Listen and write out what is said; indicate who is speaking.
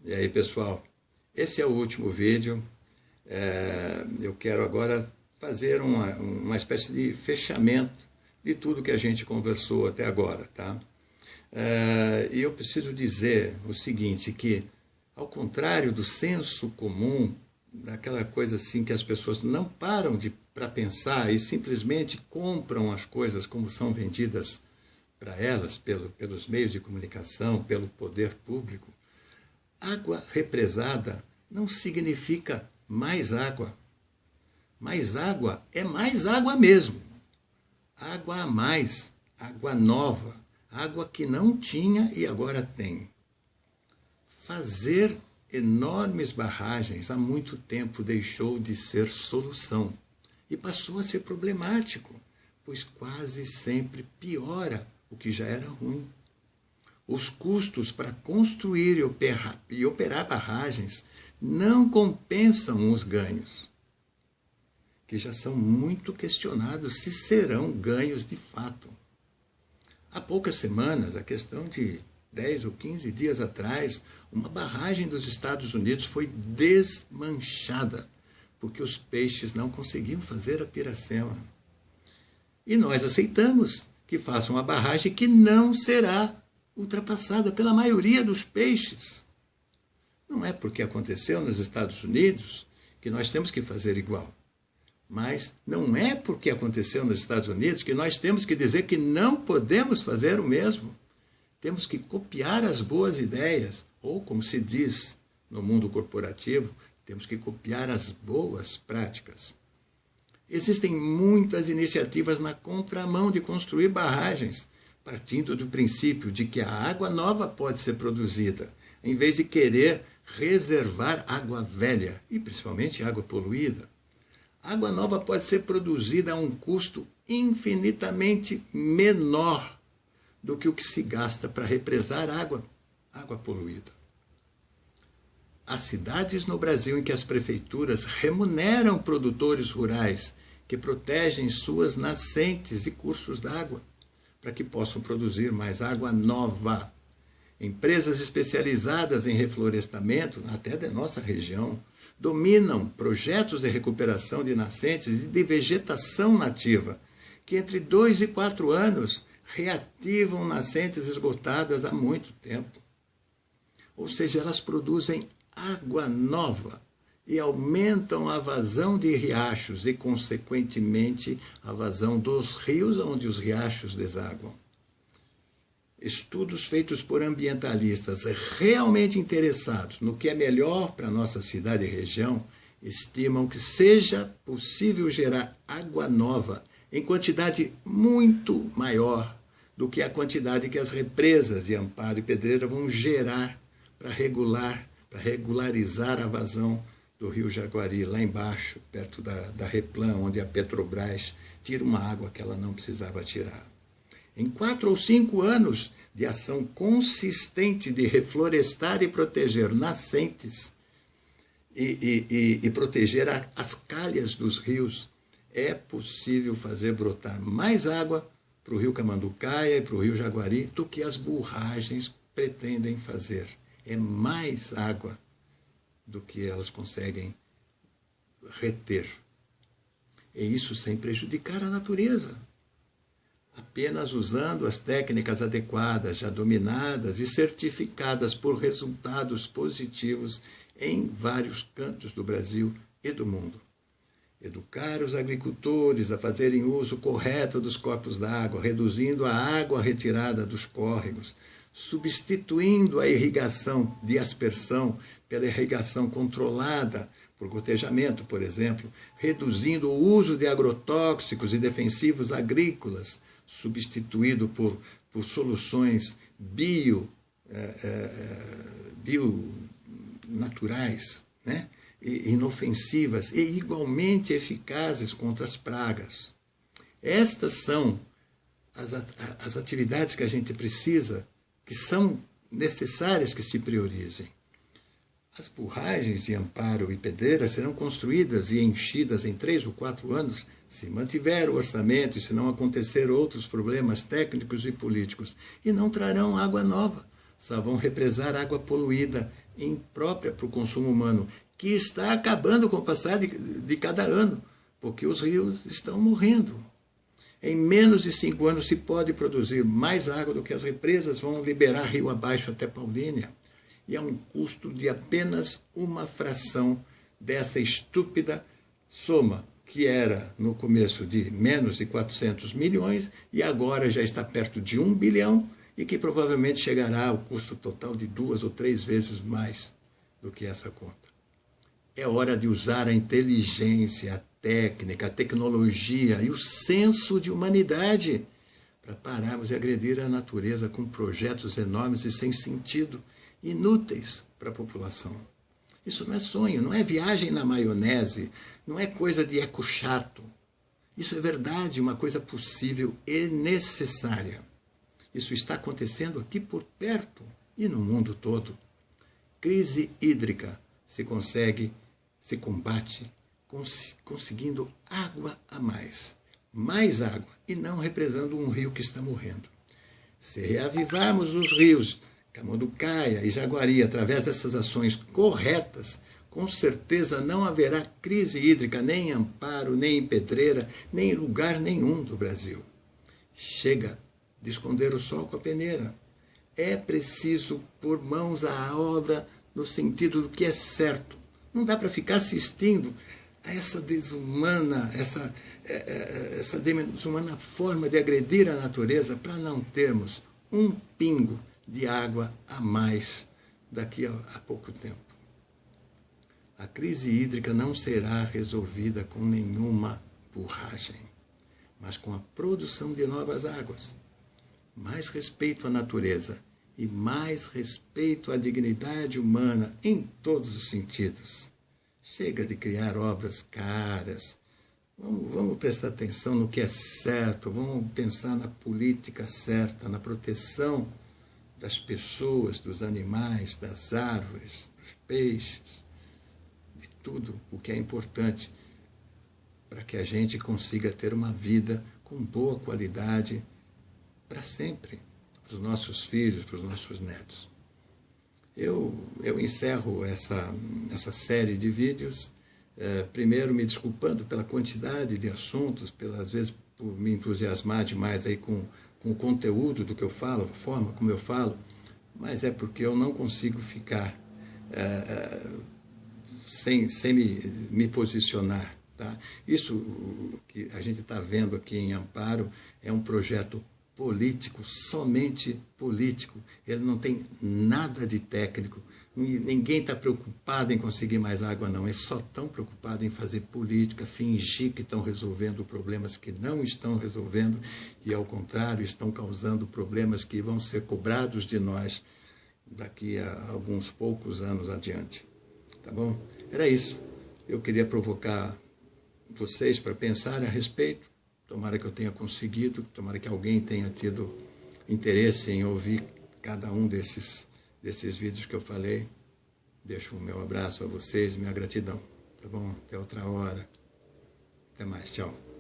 Speaker 1: E aí, pessoal, esse é o último vídeo. Eu quero agora fazer uma espécie de fechamento de tudo que a gente conversou até agora, tá? E eu preciso dizer o seguinte, que ao contrário do senso comum, daquela coisa assim que as pessoas não param para pensar e simplesmente compram as coisas como são vendidas para elas, pelos meios de comunicação, pelo poder público, água represada não significa mais água. Mais água é mais água mesmo. Água a mais, água nova, água que não tinha e agora tem. Fazer enormes barragens há muito tempo deixou de ser solução e passou a ser problemático, pois quase sempre piora o que já era ruim. Os custos para construir e operar barragens não compensam os ganhos, que já são muito questionados se serão ganhos de fato. Há poucas semanas, a questão de 10 ou 15 dias atrás, uma barragem dos Estados Unidos foi desmanchada, porque os peixes não conseguiam fazer a piracema. E nós aceitamos que façam uma barragem que não será ultrapassada pela maioria dos peixes. Não é porque aconteceu nos Estados Unidos que nós temos que fazer igual. Mas não é porque aconteceu nos Estados Unidos que nós temos que dizer que não podemos fazer o mesmo. Temos que copiar as boas ideias, ou como se diz no mundo corporativo, temos que copiar as boas práticas. Existem muitas iniciativas na contramão de construir barragens, partindo do princípio de que a água nova pode ser produzida, em vez de querer reservar água velha, e principalmente água poluída. Água nova pode ser produzida a um custo infinitamente menor do que o que se gasta para represar água poluída. Há cidades no Brasil em que as prefeituras remuneram produtores rurais que protegem suas nascentes e cursos d'água para que possam produzir mais água nova. Empresas especializadas em reflorestamento, até da nossa região, dominam projetos de recuperação de nascentes e de vegetação nativa, que entre 2 e 4 anos reativam nascentes esgotadas há muito tempo. Ou seja, elas produzem água nova e aumentam a vazão de riachos e, consequentemente, a vazão dos rios onde os riachos desaguam. Estudos feitos por ambientalistas realmente interessados no que é melhor para a nossa cidade e região estimam que seja possível gerar água nova em quantidade muito maior do que a quantidade que as represas de Amparo e Pedreira vão gerar para regularizar a vazão do rio Jaguari, lá embaixo, perto da Replan, onde a Petrobras tira uma água que ela não precisava tirar. Em 4 ou 5 anos de ação consistente de reflorestar e proteger nascentes e proteger as calhas dos rios, é possível fazer brotar mais água para o rio Camanducaia e para o rio Jaguari do que as barragens pretendem fazer. É mais água do que elas conseguem reter. E isso sem prejudicar a natureza. Apenas usando as técnicas adequadas, já dominadas e certificadas por resultados positivos em vários cantos do Brasil e do mundo. Educar os agricultores a fazerem uso correto dos corpos d'água, reduzindo a água retirada dos córregos, substituindo a irrigação de aspersão pela irrigação controlada por gotejamento, por exemplo, reduzindo o uso de agrotóxicos e defensivos agrícolas, substituído por soluções bio-naturais, né? Inofensivas e igualmente eficazes contra as pragas. Estas são as atividades que a gente precisa, que são necessárias que se priorizem. As barragens de Amparo e Pedreira serão construídas e enchidas em 3 ou 4 anos, se mantiver o orçamento e se não acontecer outros problemas técnicos e políticos, e não trarão água nova, só vão represar água poluída imprópria para o consumo humano, que está acabando com o passar de cada ano, porque os rios estão morrendo. Em menos de 5 anos se pode produzir mais água do que as represas vão liberar rio abaixo até Paulínia. E a um custo de apenas uma fração dessa estúpida soma, que era no começo de menos de 400 milhões e agora já está perto de 1 bilhão e que provavelmente chegará ao custo total de 2 ou 3 vezes mais do que essa conta. É hora de usar a inteligência, a técnica, a tecnologia e o senso de humanidade para pararmos de agredir a natureza com projetos enormes e sem sentido, inúteis para a população. Isso não é sonho, não é viagem na maionese, não é coisa de eco chato. Isso é verdade, uma coisa possível e necessária. Isso está acontecendo aqui por perto e no mundo todo. Crise hídrica se combate conseguindo água a mais água, e não represando um rio que está morrendo. Se reavivarmos os rios Camanducaia e Jaguari através dessas ações corretas, com certeza não haverá crise hídrica nem em Amparo, nem em Pedreira, nem em lugar nenhum do Brasil. Chega de esconder o sol com a peneira. É preciso pôr mãos à obra no sentido do que é certo. Não dá para ficar assistindo a essa desumana, essa desumana forma de agredir a natureza para não termos um pingo de água a mais daqui a pouco tempo. A crise hídrica não será resolvida com nenhuma borragem, mas com a produção de novas águas. Mais respeito à natureza e mais respeito à dignidade humana em todos os sentidos. Chega de criar obras caras. Vamos prestar atenção no que é certo, vamos pensar na política certa, na proteção das pessoas, dos animais, das árvores, dos peixes, de tudo o que é importante para que a gente consiga ter uma vida com boa qualidade para sempre, para os nossos filhos, para os nossos netos. Eu encerro essa série de vídeos, primeiro me desculpando pela quantidade de assuntos, às vezes por me entusiasmar demais aí com o conteúdo do que eu falo, a forma como eu falo, mas é porque eu não consigo ficar sem me posicionar. Tá? Isso que a gente está vendo aqui em Amparo é um projeto político, somente político. Ele não tem nada de técnico. Ninguém está preocupado em conseguir mais água, não. Eles só estão preocupados em fazer política, fingir que estão resolvendo problemas que não estão resolvendo e, ao contrário, estão causando problemas que vão ser cobrados de nós daqui a alguns poucos anos adiante. Tá bom? Era isso. Eu queria provocar vocês para pensarem a respeito. Tomara que eu tenha conseguido, tomara que alguém tenha tido interesse em ouvir cada um desses vídeos que eu falei. Deixo o meu abraço a vocês, minha gratidão. Tá bom? Até outra hora. Até mais. Tchau.